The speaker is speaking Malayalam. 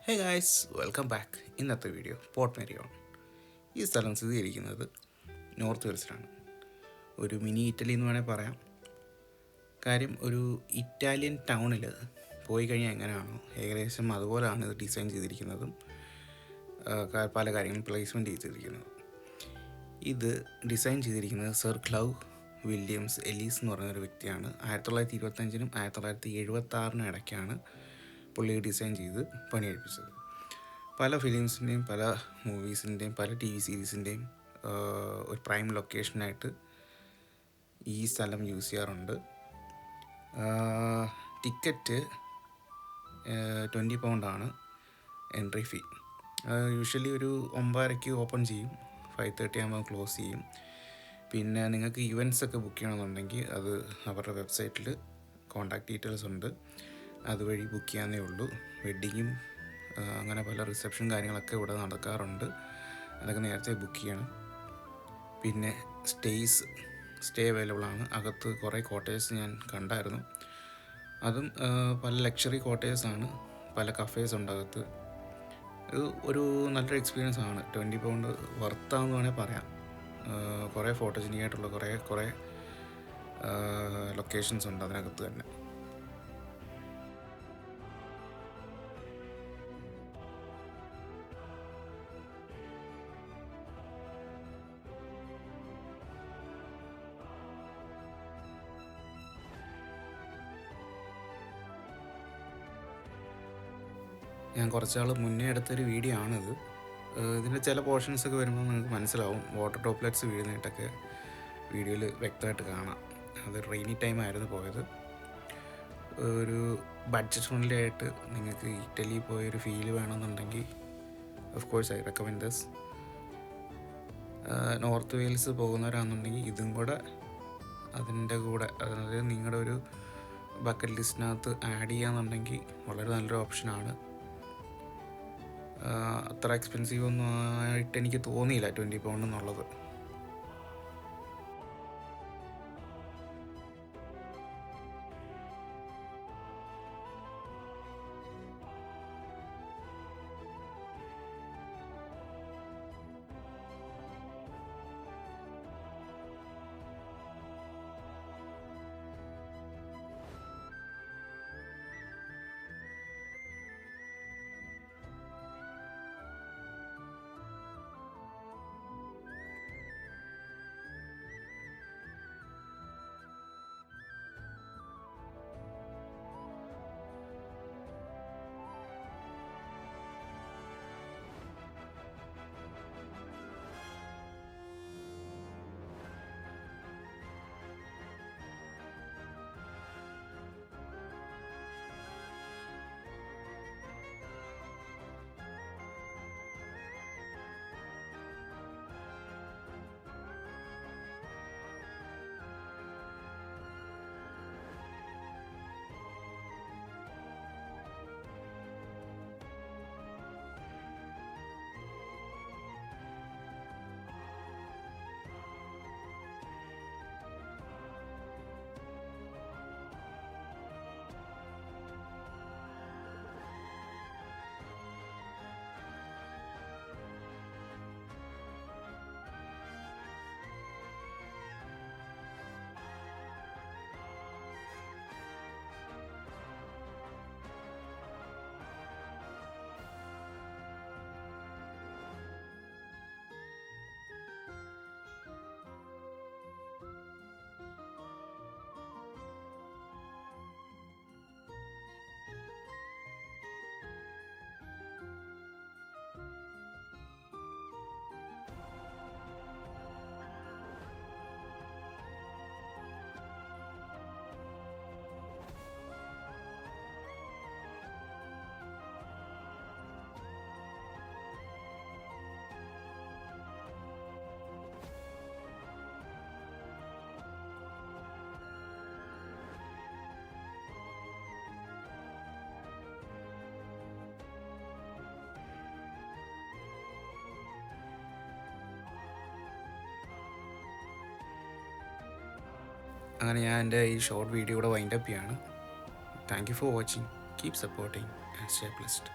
Hey guys, welcome back. ഇന്നത്തെ വീഡിയോ പോർട്ട് മെരിയോൺ. ഈ സ്ഥലം സ്ഥിതിയിരിക്കുന്നത് നോർത്ത് വെൽസിലാണ്. ഒരു മിനി ഇറ്റലി എന്ന് വേണേൽ പറയാം. കാര്യം ഒരു ഇറ്റാലിയൻ ടൗണിൽ പോയി കഴിഞ്ഞാൽ എങ്ങനെയാണോ ഏകദേശം അതുപോലെയാണ് ഇത് ഡിസൈൻ ചെയ്തിരിക്കുന്നതും പല കാര്യങ്ങളും പ്ലേസ്മെൻറ്റ് ചെയ്തിരിക്കുന്നതും. ഇത് ഡിസൈൻ ചെയ്തിരിക്കുന്നത് സർ ക്ലൗ വില്യംസ് എലീസ് എന്ന് പറയുന്നൊരു വ്യക്തിയാണ്. 1925 1976 ഇടയ്ക്കാണ് പുള്ളി ഡിസൈൻ ചെയ്ത് പണിയെടുപ്പിച്ചത്. പല ഫിലിംസിൻ്റെയും പല മൂവീസിൻ്റെയും പല TV സീരീസിൻ്റെയും ഒരു പ്രൈം ലൊക്കേഷനായിട്ട് ഈ സ്ഥലം യൂസ് ചെയ്യാറുണ്ട്. ടിക്കറ്റ് 20 പൗണ്ടാണ് എൻട്രി ഫീ. യൂഷ്വലി ഒരു 9:30 ഓപ്പൺ ചെയ്യും, 5:30 ആകുമ്പോൾ ക്ലോസ് ചെയ്യും. പിന്നെ നിങ്ങൾക്ക് ഇവൻറ്റ്സ് ഒക്കെ ബുക്ക് ചെയ്യണമെന്നുണ്ടെങ്കിൽ അത് അവരുടെ വെബ്സൈറ്റിൽ കോൺടാക്ട് ഡീറ്റെയിൽസ് ഉണ്ട്, അതുവഴി ബുക്ക് ചെയ്യാവുന്നേ ഉള്ളൂ. വെഡ്ഡിങ്ങും അങ്ങനെ പല റിസപ്ഷൻ കാര്യങ്ങളൊക്കെ ഇവിടെ നടക്കാറുണ്ട്, അതൊക്കെ നേരത്തെ ബുക്ക് ചെയ്യണം. പിന്നെ സ്റ്റേ അവൈലബിൾ ആണ്. അകത്ത് കുറേ കോട്ടേഴ്സ് ഞാൻ കണ്ടായിരുന്നു, അതും പല ലക്ഷറി കോട്ടേഴ്സാണ്, പല കഫേസ് ഉണ്ട് അകത്ത്. ഇത് ഒരു നല്ലൊരു എക്സ്പീരിയൻസ് ആണ്. 20 പൗണ്ട് വർത്താന്ന് വേണേൽ പറയാം. കുറേ ഫോട്ടോജനിക് ആയിട്ടുള്ള കുറേ ലൊക്കേഷൻസ് ഉണ്ട് അതിനകത്ത് തന്നെ. ഞാൻ കുറച്ചാൾ മുന്നേ എടുത്തൊരു വീഡിയോ ആണിത്. ഇതിൻ്റെ ചില പോർഷൻസൊക്കെ വരുമ്പോൾ നിങ്ങൾക്ക് മനസ്സിലാവും, വാട്ടർ ഡ്രോപ്ലെറ്റ്സ് വീഴുന്നതായിട്ടൊക്കെ വീഡിയോയിൽ വ്യക്തമായിട്ട് കാണാം. അത് റെയിനി ടൈം ആയിരുന്നു പോയത്. ഒരു ബഡ്ജറ്റ് ഫ്രണ്ട്ലി ആയിട്ട് നിങ്ങൾക്ക് ഇറ്റലി പോയൊരു ഫീൽ വേണമെന്നുണ്ടെങ്കിൽ of course I recommend this. North Wales പോകുന്നവരാണെന്നുണ്ടെങ്കിൽ ഇതും കൂടെ അതിൻ്റെ കൂടെ, അതായത് നിങ്ങളുടെ ഒരു ബക്കറ്റ് ലിസ്റ്റിനകത്ത് ആഡ് ചെയ്യാന്നുണ്ടെങ്കിൽ വളരെ നല്ലൊരു ഓപ്ഷനാണ്. അത്ര എക്സ്പെൻസീവ് ഒന്നും ആയിട്ട് എനിക്ക് തോന്നിയില്ല 20 പൗണ്ട് എന്നുള്ളത്. അങ്ങനെ ഞാൻ എൻ്റെ ഈ ഷോർട്ട് വീഡിയോ കൂടെ വൈൻഡപ്പ് ചെയ്യാണ്. Thank you for watching. Keep supporting and stay blessed.